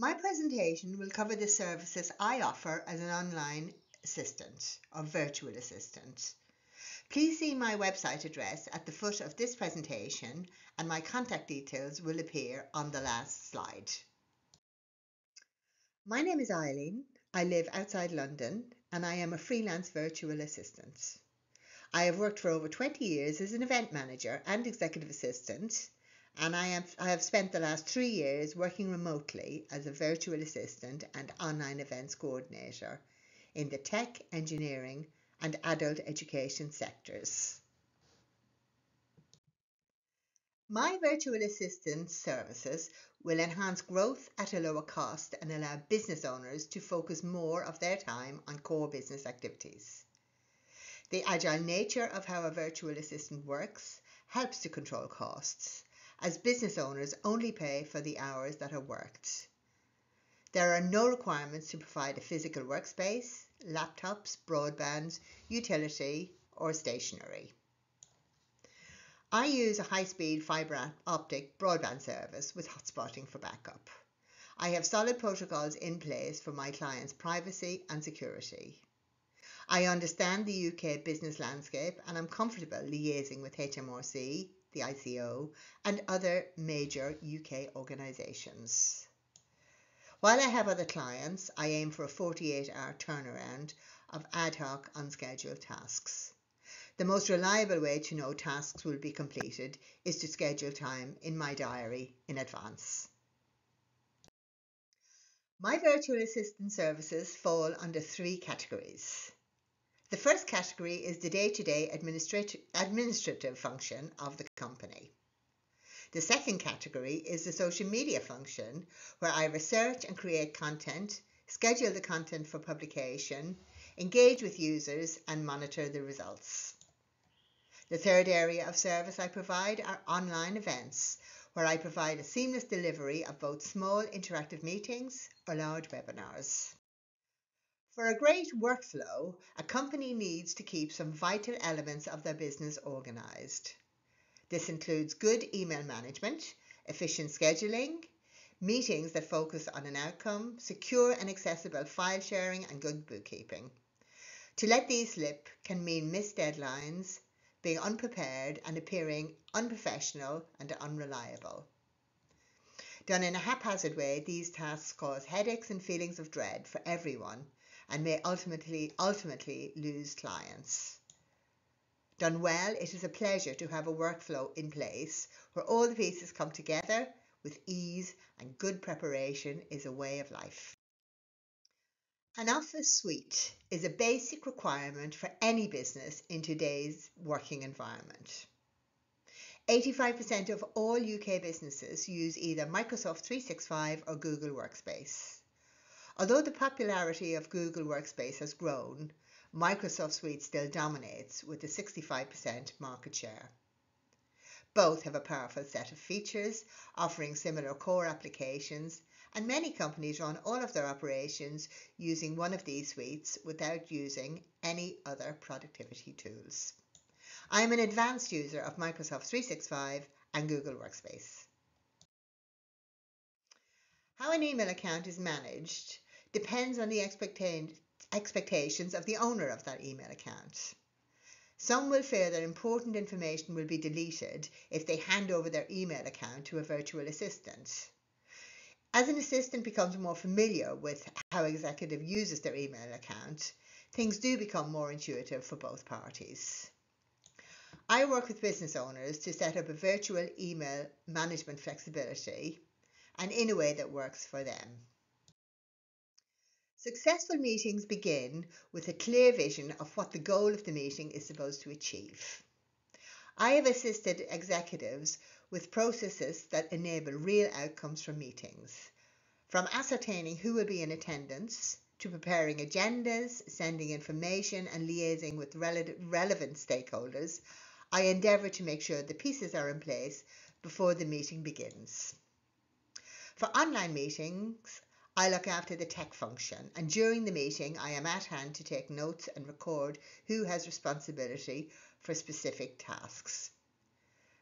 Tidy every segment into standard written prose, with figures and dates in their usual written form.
My presentation will cover the services I offer as an online assistant or virtual assistant. Please see my website address at the foot of this presentation and my contact details will appear on the last slide. My name is Eileen. I live outside London and I am a freelance virtual assistant. I have worked for over 20 years as an event manager and executive assistant, and I have spent the last 3 years working remotely as a virtual assistant and online events coordinator in the tech, engineering and adult education sectors. My virtual assistant services will enhance growth at a lower cost and allow business owners to focus more of their time on core business activities. The agile nature of how a virtual assistant works helps to control costs, as business owners only pay for the hours that are worked. There are no requirements to provide a physical workspace, laptops, broadband, utility, or stationery. I use a high-speed fibre optic broadband service with hotspotting for backup. I have solid protocols in place for my clients' privacy and security. I understand the UK business landscape and I'm comfortable liaising with HMRC, the ICO, and other major UK organisations. While I have other clients, I aim for a 48-hour turnaround of ad hoc unscheduled tasks. The most reliable way to know tasks will be completed is to schedule time in my diary in advance. My virtual assistant services fall under 3 categories. The first category is the day-to-day administrative function of the company. The second category is the social media function, where I research and create content, schedule the content for publication, engage with users and monitor the results. The third area of service I provide are online events, where I provide a seamless delivery of both small interactive meetings or large webinars. For a great workflow, a company needs to keep some vital elements of their business organised. This includes good email management, efficient scheduling, meetings that focus on an outcome, secure and accessible file sharing and good bookkeeping. To let these slip can mean missed deadlines, being unprepared and appearing unprofessional and unreliable. Done in a haphazard way, these tasks cause headaches and feelings of dread for everyone and may ultimately lose clients. Done well, it is a pleasure to have a workflow in place where all the pieces come together with ease, and good preparation is a way of life. An office suite is a basic requirement for any business in today's working environment. 85% of all UK businesses use either Microsoft 365 or Google Workspace. Although the popularity of Google Workspace has grown, Microsoft Suite still dominates with a 65% market share. Both have a powerful set of features, offering similar core applications, and many companies run all of their operations using one of these suites without using any other productivity tools. I am an advanced user of Microsoft 365 and Google Workspace. How an email account is managed depends on the expectations of the owner of that email account. Some will fear that important information will be deleted if they hand over their email account to a virtual assistant. As an assistant becomes more familiar with how an executive uses their email account, things do become more intuitive for both parties. I work with business owners to set up a virtual email management flexibility and in a way that works for them. Successful meetings begin with a clear vision of what the goal of the meeting is supposed to achieve. I have assisted executives with processes that enable real outcomes from meetings, from ascertaining who will be in attendance to preparing agendas, sending information and liaising with relevant stakeholders. I endeavour to make sure the pieces are in place before the meeting begins. For online meetings, I look after the tech function, and during the meeting I am at hand to take notes and record who has responsibility for specific tasks.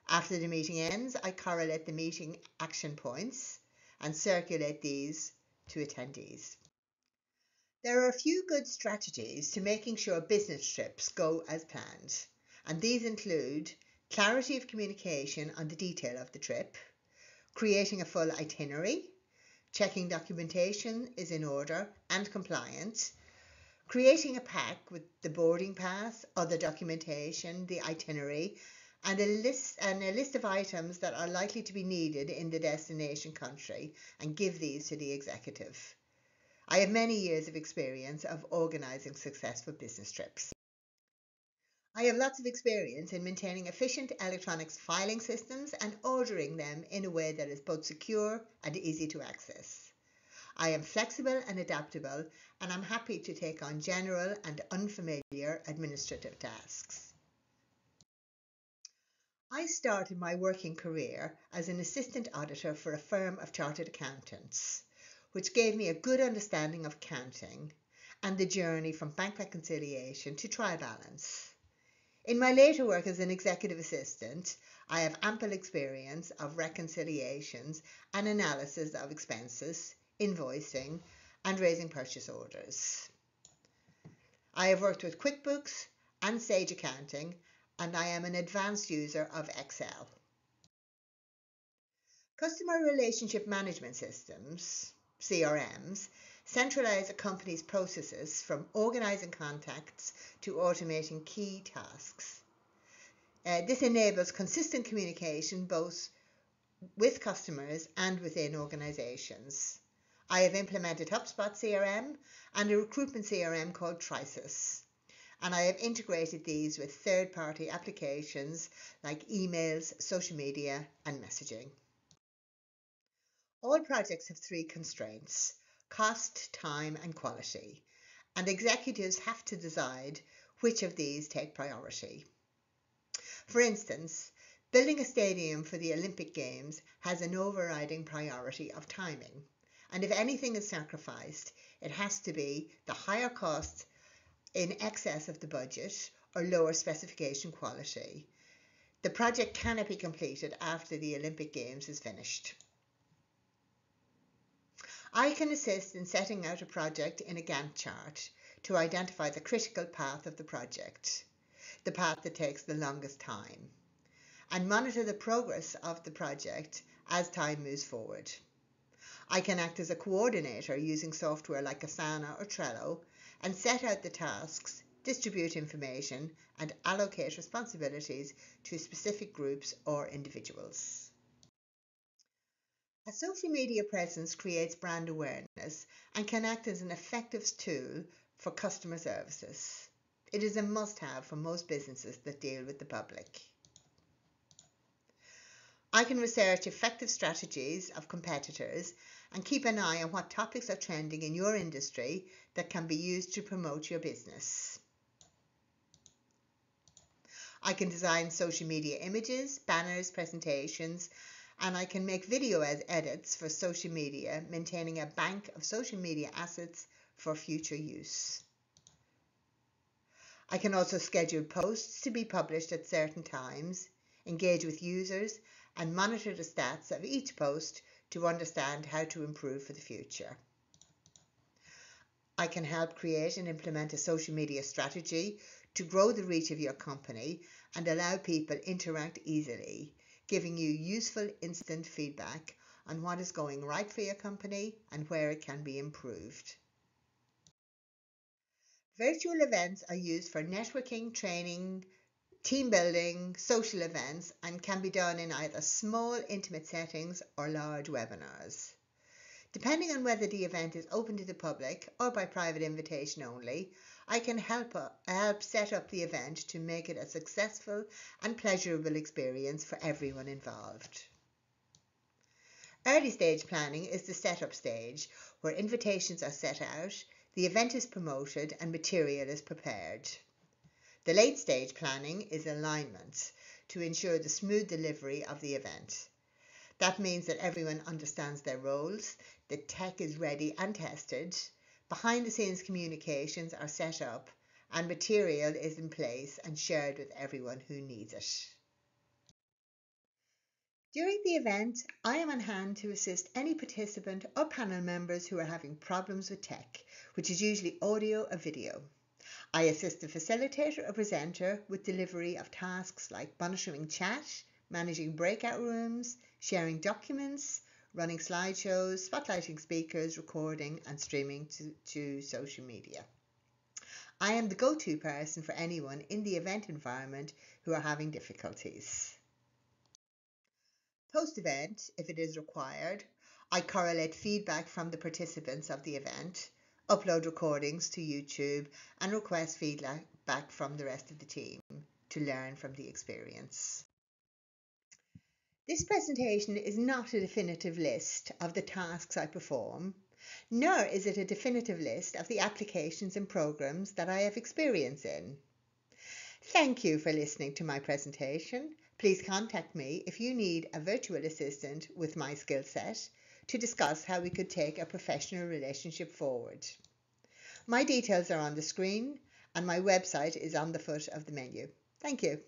After the meeting ends, I correlate the meeting action points and circulate these to attendees. There are a few good strategies to making sure business trips go as planned, and these include clarity of communication on the detail of the trip, creating a full itinerary, checking documentation is in order and compliant, creating a pack with the boarding pass, other documentation, the itinerary, and a list of items that are likely to be needed in the destination country, and give these to the executive. I have many years of experience of organising successful business trips. I have lots of experience in maintaining efficient electronics filing systems and ordering them in a way that is both secure and easy to access. I am flexible and adaptable, and I'm happy to take on general and unfamiliar administrative tasks. I started my working career as an assistant auditor for a firm of chartered accountants, which gave me a good understanding of accounting and the journey from bank reconciliation to trial balance. In my later work as an executive assistant, I have ample experience of reconciliations and analysis of expenses, invoicing, and raising purchase orders. I have worked with QuickBooks and Sage Accounting, and I am an advanced user of Excel. Customer Relationship Management Systems, CRMs, centralize a company's processes from organizing contacts to automating key tasks. This enables consistent communication both with customers and within organizations. I have implemented HubSpot CRM and a recruitment CRM called Trisus, and I have integrated these with third-party applications like emails, social media, and messaging. All projects have three constraints: cost, time, and quality, and executives have to decide which of these take priority. For instance, building a stadium for the Olympic Games has an overriding priority of timing, and if anything is sacrificed, it has to be the higher cost in excess of the budget or lower specification quality. The project cannot be completed after the Olympic Games is finished. I can assist in setting out a project in a Gantt chart to identify the critical path of the project, the path that takes the longest time, and monitor the progress of the project as time moves forward. I can act as a coordinator using software like Asana or Trello and set out the tasks, distribute information, and allocate responsibilities to specific groups or individuals. A social media presence creates brand awareness and can act as an effective tool for customer services. It is a must-have for most businesses that deal with the public. I can research effective strategies of competitors and keep an eye on what topics are trending in your industry that can be used to promote your business. I can design social media images, banners, presentations, and I can make video edits for social media, maintaining a bank of social media assets for future use. I can also schedule posts to be published at certain times, engage with users, and monitor the stats of each post to understand how to improve for the future. I can help create and implement a social media strategy to grow the reach of your company and allow people to interact easily, giving you useful instant feedback on what is going right for your company and where it can be improved. Virtual events are used for networking, training, team building, social events, and can be done in either small, intimate settings or large webinars. Depending on whether the event is open to the public or by private invitation only, I can help set up the event to make it a successful and pleasurable experience for everyone involved. Early stage planning is the setup stage, where invitations are set out, the event is promoted, and material is prepared. The late stage planning is alignment to ensure the smooth delivery of the event. That means that everyone understands their roles, the tech is ready and tested, behind the scenes communications are set up, and material is in place and shared with everyone who needs it. During the event, I am on hand to assist any participant or panel members who are having problems with tech, which is usually audio or video. I assist the facilitator or presenter with delivery of tasks like monitoring chat, managing breakout rooms, sharing documents, running slideshows, spotlighting speakers, recording and streaming to social media. I am the go-to person for anyone in the event environment who are having difficulties. Post-event, if it is required, I correlate feedback from the participants of the event, upload recordings to YouTube, and request feedback from the rest of the team to learn from the experience. This presentation is not a definitive list of the tasks I perform, nor is it a definitive list of the applications and programs that I have experience in. Thank you for listening to my presentation. Please contact me if you need a virtual assistant with my skill set to discuss how we could take a professional relationship forward. My details are on the screen and my website is on the foot of the menu. Thank you.